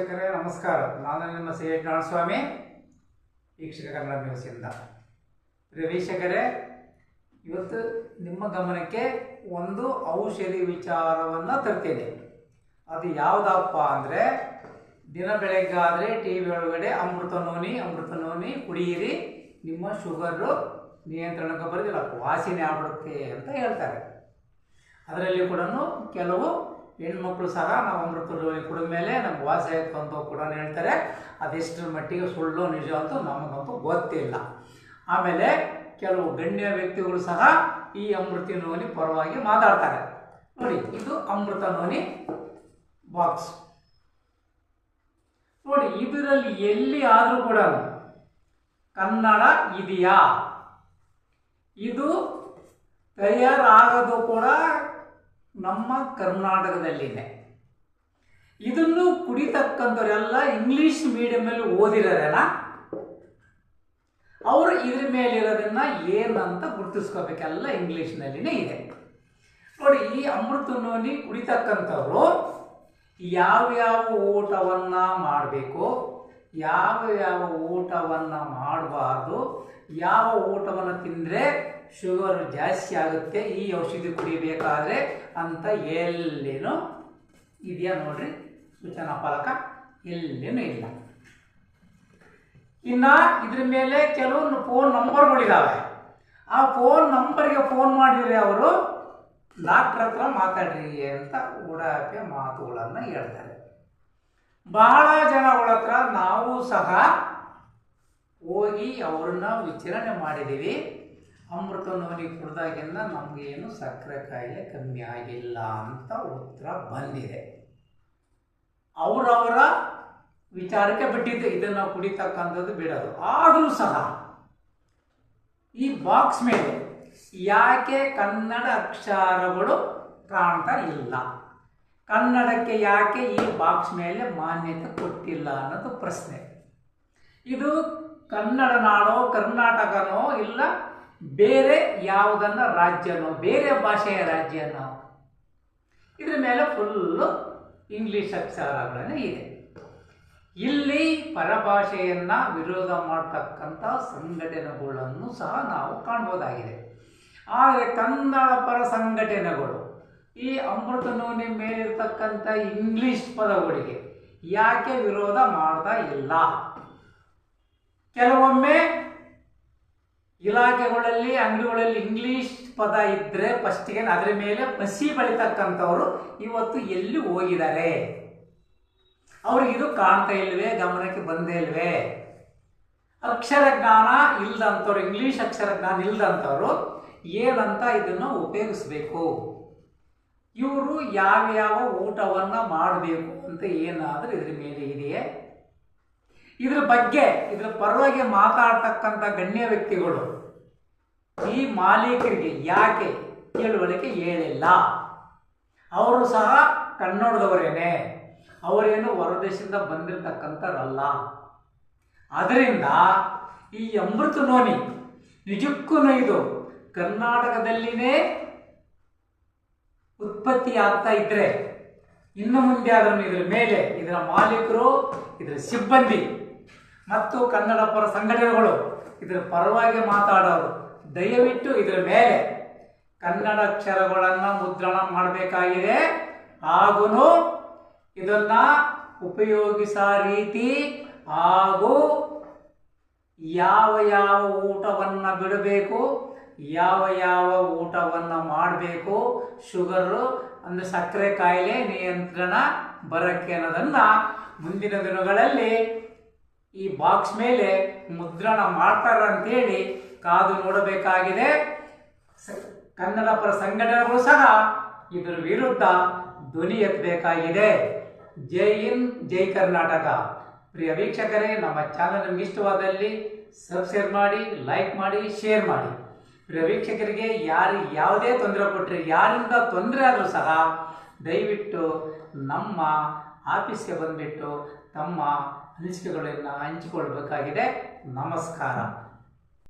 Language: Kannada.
ವೀಕ್ಷಕರೇ ನಮಸ್ಕಾರ. ನಾನು ನಿಮ್ಮ ಸಿ ಎಚ್ ನಾರಾಯಣಸ್ವಾಮಿ, ವೀಕ್ಷಕ ಕನ್ನಡ ನ್ಯೂಸಿಂದ. ವೀಕ್ಷಕರೇ, ಇವತ್ತು ನಿಮ್ಮ ಗಮನಕ್ಕೆ ಒಂದು ಔಷಧಿ ವಿಚಾರವನ್ನು ತರ್ತೇನೆ. ಅದು ಯಾವುದಪ್ಪ ಅಂದರೆ, ದಿನ ಬೆಳಗ್ಗಾದರೆ ಟಿ ವಿ ಒಳಗಡೆ ಅಮೃತ ನೋನಿ ಕುಡಿಯಿರಿ, ನಿಮ್ಮ ಶುಗರು ನಿಯಂತ್ರಣಕ್ಕೆ ಬರೋದಿಲ್ಲ, ವಾಸನೆ ಆಗ್ಬಿಡುತ್ತೆ ಅಂತ ಹೇಳ್ತಾರೆ. ಅದರಲ್ಲಿ ಕೂಡ ಕೆಲವು ಹೆಣ್ಮಕ್ಳು ಸಹ ನಾವು ಅಮೃತ ನೋನಿ ಕುಡಿದ ಮೇಲೆ ನಮ್ಗೆ ವಾಸಿ ಆಯಿತು ಅಂತ ಕೂಡ ಹೇಳ್ತಾರೆ. ಅದೆಷ್ಟರ ಮಟ್ಟಿಗೆ ಸುಳ್ಳು ನಿಜ ಅಂತೂ ನಮಗಂತೂ ಗೊತ್ತಿಲ್ಲ. ಆಮೇಲೆ ಕೆಲವು ಗಣ್ಯ ವ್ಯಕ್ತಿಗಳು ಸಹ ಈ ಅಮೃತ ನೋನಿ ಪರವಾಗಿ ಮಾತಾಡ್ತಾರೆ. ನೋಡಿ, ಇದು ಅಮೃತ ನೋನಿ ಬಾಕ್ಸ್ ನೋಡಿ. ಇದರಲ್ಲಿ ಎಲ್ಲಿ ಆದರೂ ಕೂಡ ಕನ್ನಡ ಇದೆಯಾ? ಇದು ತಯಾರಾಗೋದು ಕೂಡ ನಮ್ಮ ಕರ್ನಾಟಕದಲ್ಲಿದೆ. ಇದನ್ನು ಕುಡಿತಕ್ಕಂಥವರೆಲ್ಲ ಇಂಗ್ಲಿಷ್ ಮೀಡಿಯಮಲ್ಲಿ ಓದಿರೋರಲ್ಲ, ಅವರು ಇದ್ರ ಮೇಲಿರೋದನ್ನ ಏನಂತ ಗುರುತಿಸ್ಕೋಬೇಕೆಲ್ಲ ಇಂಗ್ಲೀಷ್ನಲ್ಲಿನೇ ಇದೆ. ನೋಡಿ, ಈ ಅಮೃತ ನೋನಿ ಕುಡಿತಕ್ಕಂಥವ್ರು ಯಾವ್ಯಾವ ಊಟವನ್ನು ಮಾಡಬೇಕು, ಯಾವ ಊಟವನ್ನು ಮಾಡಬಾರ್ದು, ಯಾವ ಊಟವನ್ನು ತಿಂದರೆ ಶುಗರ್ ಜಾಸ್ತಿ ಆಗುತ್ತೆ, ಈ ಔಷಧಿ ಕುಡಿಬೇಕಾದ್ರೆ ಅಂತ ಎಲ್ಲಿನೂ ಇದೆಯಾ ನೋಡ್ರಿ, ಸೂಚನಾ ಫಲಕ ಎಲ್ಲಿನೂ ಇಲ್ಲ. ಇನ್ನು ಇದ್ರ ಮೇಲೆ ಕೆಲವೊಂದು ಫೋನ್ ನಂಬರ್ಗಳಿದ್ದಾವೆ. ಆ ಫೋನ್ ನಂಬರ್ಗೆ ಫೋನ್ ಮಾಡಿದ್ರೆ ಅವರು ಡಾಕ್ಟ್ರ್ ಹತ್ರ ಮಾತಾಡ್ರಿ ಅಂತ ಉಡಾಪೆ ಮಾತುಗಳನ್ನು ಹೇಳ್ತಾರೆ. ಬಹಳ ಜನಗಳ ಹತ್ರ ನಾವು ಸಹ ಹೋಗಿ ಅವ್ರನ್ನ ವಿಚಾರಣೆ ಮಾಡಿದ್ದೀವಿ. ಅಮೃತ ನೋನಿ ಕುಡ್ದಾಗಿಂದ ನಮಗೇನು ಸಕ್ಕರೆ ಕಾಯಿಲೆ ಕಮ್ಮಿ ಆಗಿಲ್ಲ ಅಂತ ಉತ್ತರ ಬಂದಿದೆ. ಅವರವರ ವಿಚಾರಕ್ಕೆ ಬಿಟ್ಟಿದ್ದು, ಇದನ್ನು ಕುಡಿತಕ್ಕಂಥದ್ದು ಬಿಡೋದು. ಆದರೂ ಸಹ ಈ ಬಾಕ್ಸ್ ಮೇಲೆ ಯಾಕೆ ಕನ್ನಡ ಅಕ್ಷರಗಳು ಕಾಣ್ತಾ ಇಲ್ಲ, ಕನ್ನಡಕ್ಕೆ ಯಾಕೆ ಈ ಬಾಕ್ಸ್ ಮೇಲೆ ಮಾನ್ಯತೆ ಕೊಟ್ಟಿಲ್ಲ ಅನ್ನೋದು ಪ್ರಶ್ನೆ. ಇದು ಕನ್ನಡ ನಾಡೋ, ಕರ್ನಾಟಕನೋ, ಇಲ್ಲ ಬೇರೆ ಯಾವುದನ್ನ ರಾಜ್ಯನೋ, ಬೇರೆ ಭಾಷೆಯ ರಾಜ್ಯನೋ? ಇದ್ರ ಮೇಲೆ ಫುಲ್ಲು ಇಂಗ್ಲಿಷ್ ಅಕ್ಷರಗಳೇ ಇದೆ. ಇಲ್ಲಿ ಪರಭಾಷೆಯನ್ನು ವಿರೋಧ ಮಾಡ್ತಕ್ಕಂಥ ಸಂಘಟನೆಗಳನ್ನು ಸಹ ನಾವು ಕಾಣ್ಬೋದಾಗಿದೆ. ಆದರೆ ಕನ್ನಡ ಪರ ಸಂಘಟನೆಗಳು ಈ ಅಮೃತ ನೋನಿ ಮೇಲಿರ್ತಕ್ಕಂಥ ಇಂಗ್ಲಿಷ್ ಪದಗಳಿಗೆ ಯಾಕೆ ವಿರೋಧ ಮಾಡ್ತಾ ಇಲ್ಲ? ಕೆಲವೊಮ್ಮೆ ಇಲಾಖೆಗಳಲ್ಲಿ, ಅಂಗಡಿಗಳಲ್ಲಿ ಇಂಗ್ಲಿಷ್ ಪದ ಇದ್ದರೆ ಫಸ್ಟಿಗೆ ಅದರ ಮೇಲೆ ಬಸಿ ಬೆಳೀತಕ್ಕಂಥವ್ರು ಇವತ್ತು ಎಲ್ಲಿ ಹೋಗಿದ್ದಾರೆ? ಅವ್ರಿಗೆ ಇದು ಕಾಣ್ತಾ ಇಲ್ವೇ, ಗಮನಕ್ಕೆ ಬಂದೇ ಇಲ್ವೇ? ಅಕ್ಷರ ಜ್ಞಾನ ಇಲ್ದಂಥವ್ರು, ಇಂಗ್ಲಿಷ್ ಅಕ್ಷರ ಜ್ಞಾನ ಇಲ್ದಂಥವ್ರು ಏನಂತ ಇದನ್ನು ಉಪಯೋಗಿಸ್ಬೇಕು, ಇವರು ಯಾವ್ಯಾವ ಊಟವನ್ನು ಮಾಡಬೇಕು ಅಂತ ಏನಾದರೂ ಇದ್ರ ಮೇಲೆ ಇದೆಯೇ? ಇದ್ರ ಬಗ್ಗೆ, ಇದ್ರ ಪರವಾಗಿ ಮಾತಾಡ್ತಕ್ಕಂಥ ಗಣ್ಯ ವ್ಯಕ್ತಿಗಳು ಈ ಮಾಲೀಕರಿಗೆ ಯಾಕೆ ತಿಳುವಳಿಕೆ ಹೇಳಿಲ್ಲ? ಅವರು ಸಹ ಕನ್ನಡದವರೇನೆ, ಅವರೇನು ಹೊರದೇಶದಿಂದ ಬಂದಿರತಕ್ಕಂಥವ್ರಲ್ಲ. ಅದರಿಂದ ಈ ಅಮೃತ ನೋನಿ ನಿಜಕ್ಕೂ ಇದು ಕರ್ನಾಟಕದಲ್ಲಿನೇ ಉತ್ಪತ್ತಿ ಆಗ್ತಾ ಇದ್ರೆ, ಇನ್ನು ಮುಂದೆ ಅದನ್ನು ಇದರ ಮೇಲೆ ಇದರ ಮಾಲೀಕರು, ಇದರ ಸಿಬ್ಬಂದಿ ಮತ್ತು ಕನ್ನಡ ಪರ ಸಂಘಟನೆಗಳು ಇದರ ಪರವಾಗಿ ಮಾತಾಡೋರು ದಯವಿಟ್ಟು ಇದರ ಮೇಲೆ ಕನ್ನಡ ಅಕ್ಷರಗಳನ್ನು ಮುದ್ರಣ ಮಾಡಬೇಕಾಗಿದೆ. ಹಾಗೂ ಇದನ್ನು ಉಪಯೋಗಿಸೋ ರೀತಿ ಹಾಗೂ ಯಾವ ಊಟವನ್ನು ಬಿಡಬೇಕು, ಯಾವ ಊಟವನ್ನು ಮಾಡಬೇಕು, ಶುಗರು ಅಂದರೆ ಸಕ್ಕರೆ ಕಾಯಿಲೆ ನಿಯಂತ್ರಣ ಬರೋಕ್ಕೆ ಅನ್ನೋದನ್ನು ಮುಂದಿನ ದಿನಗಳಲ್ಲಿ ಈ ಬಾಕ್ಸ್ ಮೇಲೆ ಮುದ್ರಣ ಮಾಡ್ತಾರೆ ಅಂತೇಳಿ ಕಾದು ನೋಡಬೇಕಾಗಿದೆ. ಕನ್ನಡ ಪರ ಸಂಘಟನೆಗಳು ಸಹ ಇದರ ವಿರುದ್ಧ ಧ್ವನಿ ಎತ್ತಬೇಕಾಗಿದೆ. ಜೈ ಹಿಂದ್, ಜೈ ಕರ್ನಾಟಕ. ಪ್ರಿಯ ವೀಕ್ಷಕರೇ, ನಮ್ಮ ಚಾನಲ್ ನಿಮ್ಗೆ ಇಷ್ಟವಾದಲ್ಲಿ ಸಬ್ಸ್ಕ್ರೈಬ್ ಮಾಡಿ, ಲೈಕ್ ಮಾಡಿ, ಶೇರ್ ಮಾಡಿ. ಪ್ರಿಯ ವೀಕ್ಷಕರಿಗೆ ಯಾವುದೇ ತೊಂದರೆ ಕೊಟ್ಟರೆ, ಯಾರಿಂದ ತೊಂದರೆ ಆದರೂ ಸಹ ದಯವಿಟ್ಟು ನಮ್ಮ ಆಫೀಸ್ಗೆ ಬಂದುಬಿಟ್ಟು ತಮ್ಮ ಅನಿಸಿಕೆಗಳನ್ನು ಹಂಚಿಕೊಳ್ಬೇಕಾಗಿದೆ. ನಮಸ್ಕಾರ.